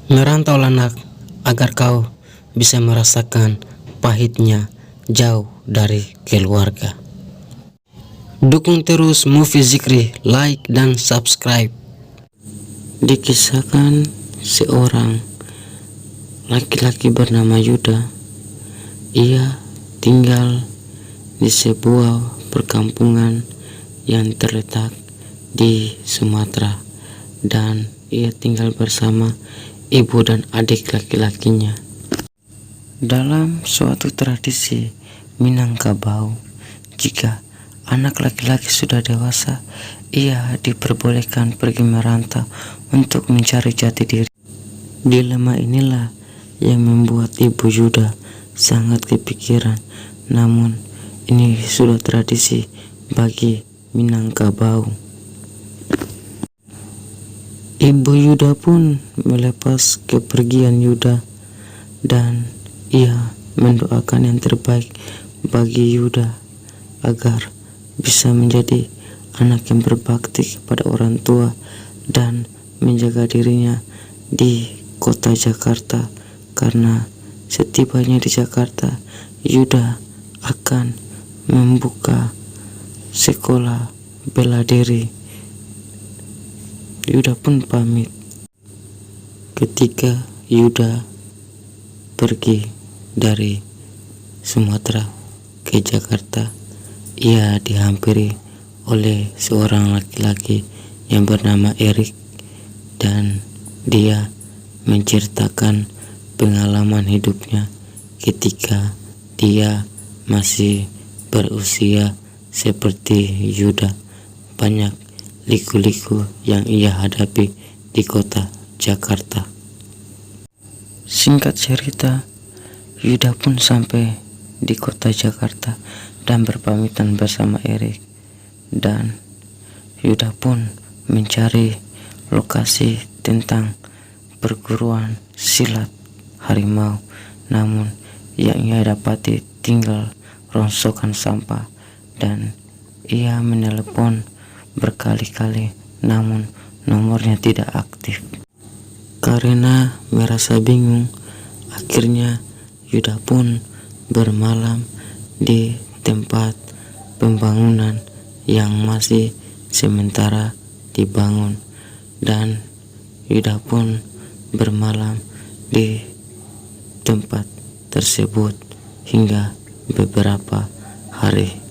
Merantaulah nak, agar kau bisa merasakan pahitnya jauh dari keluarga. Dukung terus Movie Zikri, like dan subscribe. Dikisahkan seorang laki-laki bernama Yuda. Ia tinggal di sebuah perkampungan yang terletak di Sumatera, dan ia tinggal bersama ibu dan adik laki-lakinya. Dalam suatu tradisi Minangkabau, jika anak laki-laki sudah dewasa, ia diperbolehkan pergi merantau untuk mencari jati diri. Dilema inilah yang membuat ibu Yuda sangat kepikiran, namun ini sudah tradisi bagi Minangkabau. Ibu Yuda pun melepas kepergian Yuda, dan ia mendoakan yang terbaik bagi Yuda agar bisa menjadi anak yang berbakti kepada orang tua dan menjaga dirinya di kota Jakarta, karena setibanya di Jakarta, Yuda akan membuka sekolah bela diri. Yuda pun pamit. Ketika Yuda pergi dari Sumatera ke Jakarta, ia dihampiri oleh seorang laki-laki yang bernama Erik, dan dia menceritakan pengalaman hidupnya ketika dia masih berusia seperti Yuda. Banyak liku-liku yang ia hadapi di kota Jakarta. Singkat cerita, Yuda pun sampai di kota Jakarta dan berpamitan bersama Erik, dan Yuda pun mencari lokasi tentang perguruan silat harimau, namun yang ia dapati tinggal rongsokan sampah, dan ia menelepon berkali-kali, namun nomornya tidak aktif. Karena merasa bingung, akhirnya Yuda pun bermalam di tempat pembangunan yang masih sementara dibangun, dan Yuda pun bermalam di tempat tersebut hingga beberapa hari.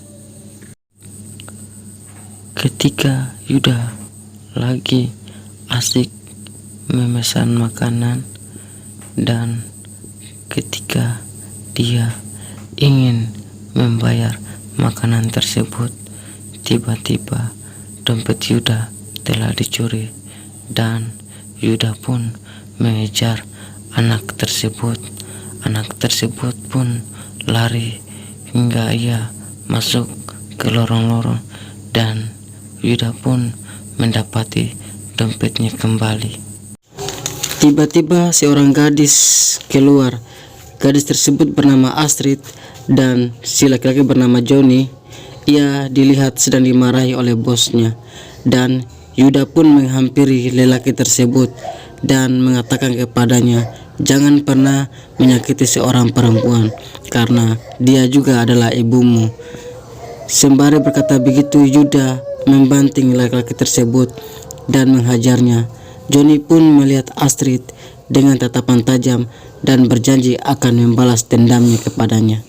Ketika Yuda lagi asik memesan makanan, dan ketika dia ingin membayar makanan tersebut, tiba-tiba dompet Yuda telah dicuri, dan Yuda pun mengejar anak tersebut. Anak tersebut pun lari hingga ia masuk ke lorong-lorong, dan Yuda pun mendapati dompetnya kembali. Tiba-tiba seorang gadis keluar. Gadis tersebut bernama Astrid, dan si laki-laki bernama Johnny. Ia dilihat sedang dimarahi oleh bosnya, dan Yuda pun menghampiri lelaki tersebut dan mengatakan kepadanya, jangan pernah menyakiti seorang perempuan, karena dia juga adalah ibumu. Sembari berkata begitu, Yuda membanting laki-laki tersebut dan menghajarnya. Johnny pun melihat Astrid dengan tatapan tajam dan berjanji akan membalas dendamnya kepadanya.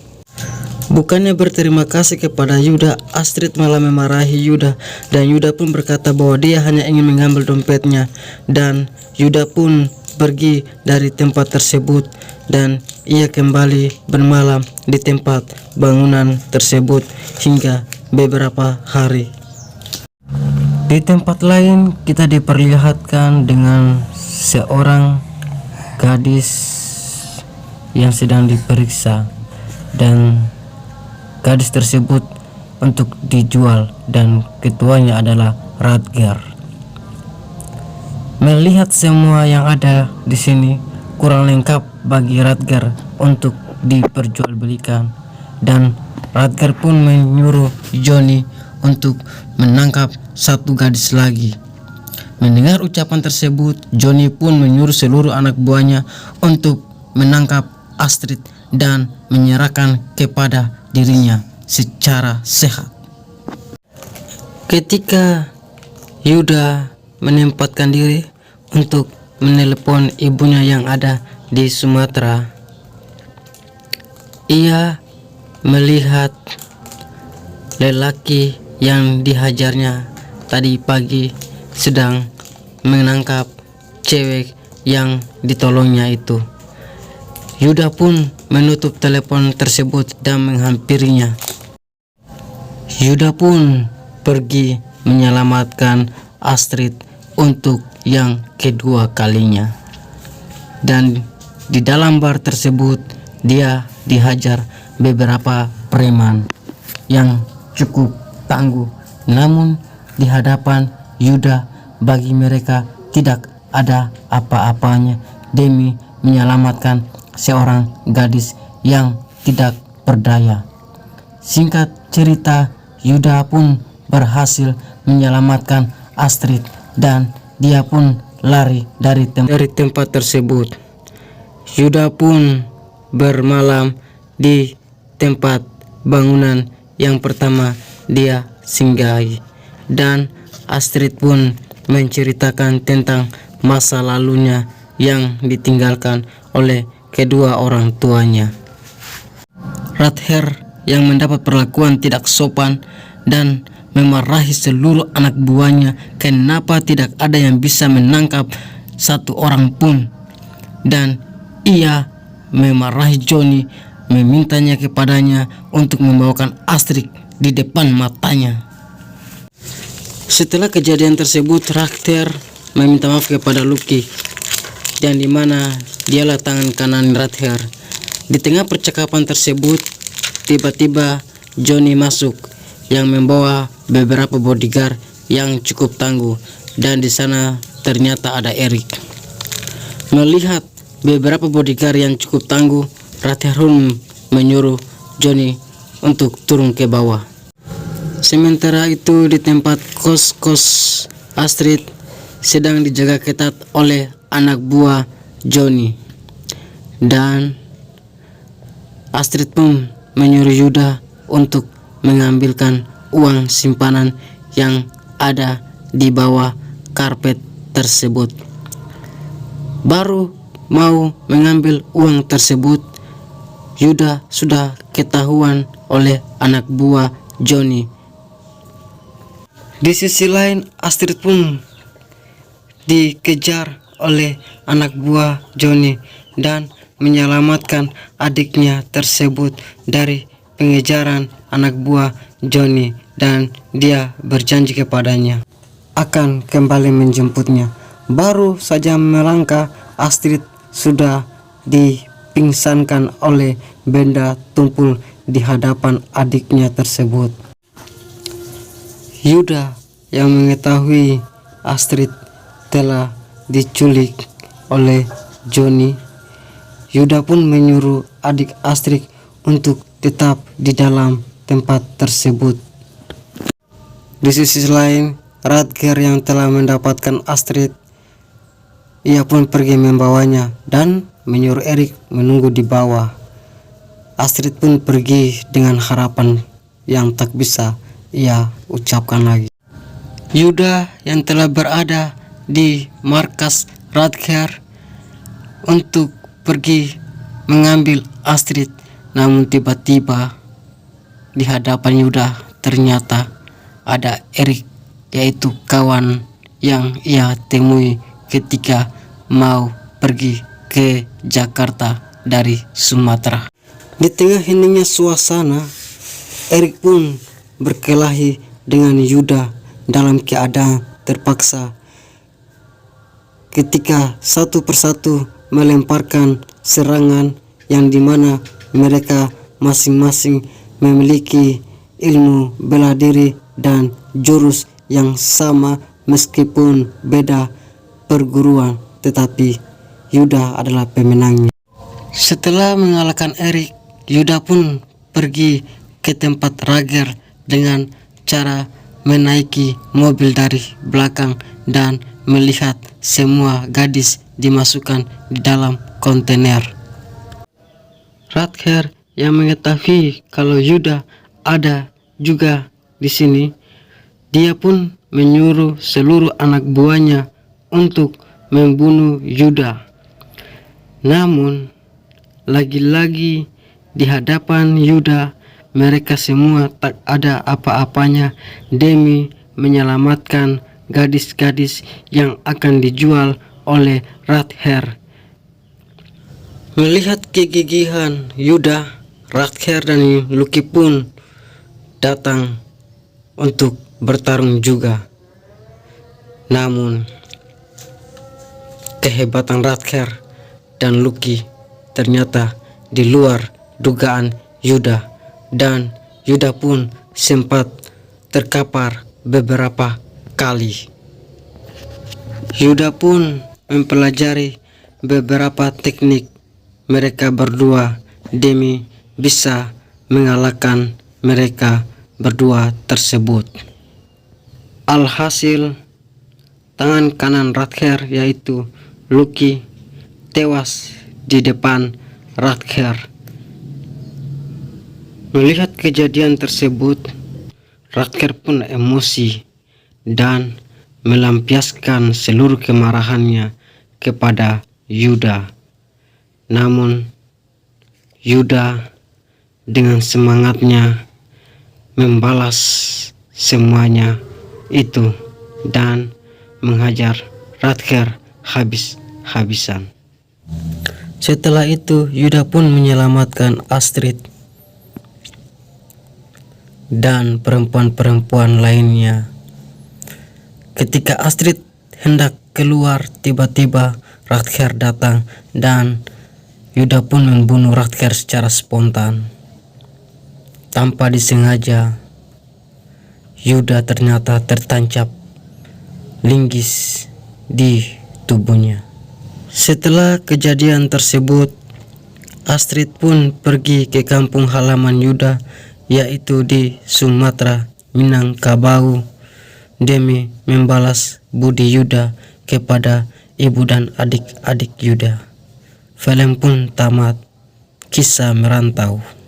Bukannya berterima kasih kepada Yuda, Astrid malah memarahi Yuda, dan Yuda pun berkata bahwa dia hanya ingin mengambil dompetnya, dan Yuda pun pergi dari tempat tersebut, dan ia kembali bermalam di tempat bangunan tersebut hingga beberapa hari. Di tempat lain kita diperlihatkan dengan seorang gadis yang sedang diperiksa, dan gadis tersebut untuk dijual, dan ketuanya adalah Radgar. Melihat semua yang ada di sini kurang lengkap bagi Radgar untuk diperjualbelikan, dan Radgar pun menyuruh Johnny untuk menangkap satu gadis lagi. Mendengar ucapan tersebut, Johnny pun menyuruh seluruh anak buahnya untuk menangkap Astrid dan menyerahkan kepada dirinya secara sehat. Ketika Yuda menempatkan diri untuk menelepon ibunya yang ada di Sumatera, ia melihat lelaki yang dihajarnya tadi pagi sedang menangkap cewek yang ditolongnya itu. Yuda pun menutup telepon tersebut dan menghampirinya. Yuda pun pergi menyelamatkan Astrid untuk yang kedua kalinya. Dan di dalam bar tersebut dia dihajar beberapa preman yang cukup tangguh, namun di hadapan Yuda bagi mereka tidak ada apa-apanya demi menyelamatkan seorang gadis yang tidak berdaya. Singkat cerita, Yuda pun berhasil menyelamatkan Astrid dan dia pun lari dari tempat tersebut. Yuda pun bermalam di tempat bangunan yang pertama dia singgahi, dan Astrid pun menceritakan tentang masa lalunya yang ditinggalkan oleh kedua orang tuanya. Radher yang mendapat perlakuan tidak sopan dan memarahi seluruh anak buahnya kenapa tidak ada yang bisa menangkap satu orang pun, dan ia memarahi Johnny, memintanya kepadanya untuk membawakan Astrid di depan matanya. Setelah kejadian tersebut, Radher meminta maaf kepada Lucky, yang dimana dialah tangan kanan Radher. Di tengah percakapan tersebut, tiba-tiba Johnny masuk yang membawa beberapa bodyguard yang cukup tangguh, dan di sana ternyata ada Eric. Melihat beberapa bodyguard yang cukup tangguh, Radher menyuruh Johnny untuk turun ke bawah. Sementara itu di tempat kos Astrid sedang dijaga ketat oleh anak buah Johnny, dan Astrid pun menyuruh Yuda untuk mengambilkan uang simpanan yang ada di bawah karpet tersebut. Baru mau mengambil uang tersebut, Yuda sudah ketahuan oleh anak buah Johnny. Di sisi lain, Astrid pun dikejar oleh anak buah Johnny dan menyelamatkan adiknya tersebut dari pengejaran anak buah Johnny, dan dia berjanji kepadanya akan kembali menjemputnya. Baru saja melangkah, Astrid sudah dipingsankan oleh benda tumpul di hadapan adiknya tersebut. Yuda yang mengetahui Astrid telah diculik oleh Johnny, Yuda pun menyuruh adik Astrid untuk tetap di dalam tempat tersebut. Di sisi lain, Radger yang telah mendapatkan Astrid, ia pun pergi membawanya dan menyuruh Eric menunggu di bawah. Astrid pun pergi dengan harapan yang tak bisa ia ucapkan lagi. Yuda yang telah berada di markas Radger untuk pergi mengambil Astrid, namun tiba-tiba di hadapan Yuda ternyata ada Eric, yaitu kawan yang ia temui ketika mau pergi ke Jakarta dari Sumatera. Di tengah heningnya suasana, Eric pun berkelahi dengan Yuda dalam keadaan terpaksa ketika satu persatu melemparkan serangan yang dimana mereka masing-masing memiliki ilmu bela diri dan jurus yang sama meskipun beda perguruan, tetapi Yuda adalah pemenangnya. Setelah mengalahkan Eric, Yuda pun pergi ke tempat Radger dengan cara menaiki mobil dari belakang dan melihat semua gadis dimasukkan di dalam kontainer. Radher yang mengetahui kalau Yuda ada juga di sini, dia pun menyuruh seluruh anak buahnya untuk membunuh Yuda. Namun lagi-lagi di hadapan Yuda, mereka semua tak ada apa-apanya demi menyelamatkan gadis-gadis yang akan dijual oleh Radher. Melihat kegigihan Yuda, Radher dan Loki pun datang untuk bertarung juga. Namun kehebatan Radher dan Loki ternyata di luar dugaan Yuda, dan Yuda pun sempat terkapar beberapa kali. Yuda pun mempelajari beberapa teknik mereka berdua demi bisa mengalahkan mereka berdua tersebut. Alhasil, tangan kanan Radher yaitu Loki tewas di depan Radher. Melihat kejadian tersebut, Radher pun emosi dan melampiaskan seluruh kemarahannya kepada Yuda. Namun Yuda dengan semangatnya membalas semuanya itu dan menghajar Radher habis-habisan. Setelah itu Yuda pun menyelamatkan Astrid dan perempuan-perempuan lainnya. Ketika Astrid hendak keluar, tiba-tiba Radher datang dan Yuda pun membunuh Radher secara spontan. Tanpa disengaja, Yuda ternyata tertancap linggis di tubuhnya. Setelah kejadian tersebut, Astrid pun pergi ke kampung halaman Yuda, yaitu di Sumatera, Minangkabau, demi membalas budi Yuda kepada ibu dan adik-adik Yuda. Film pun tamat, kisah merantau.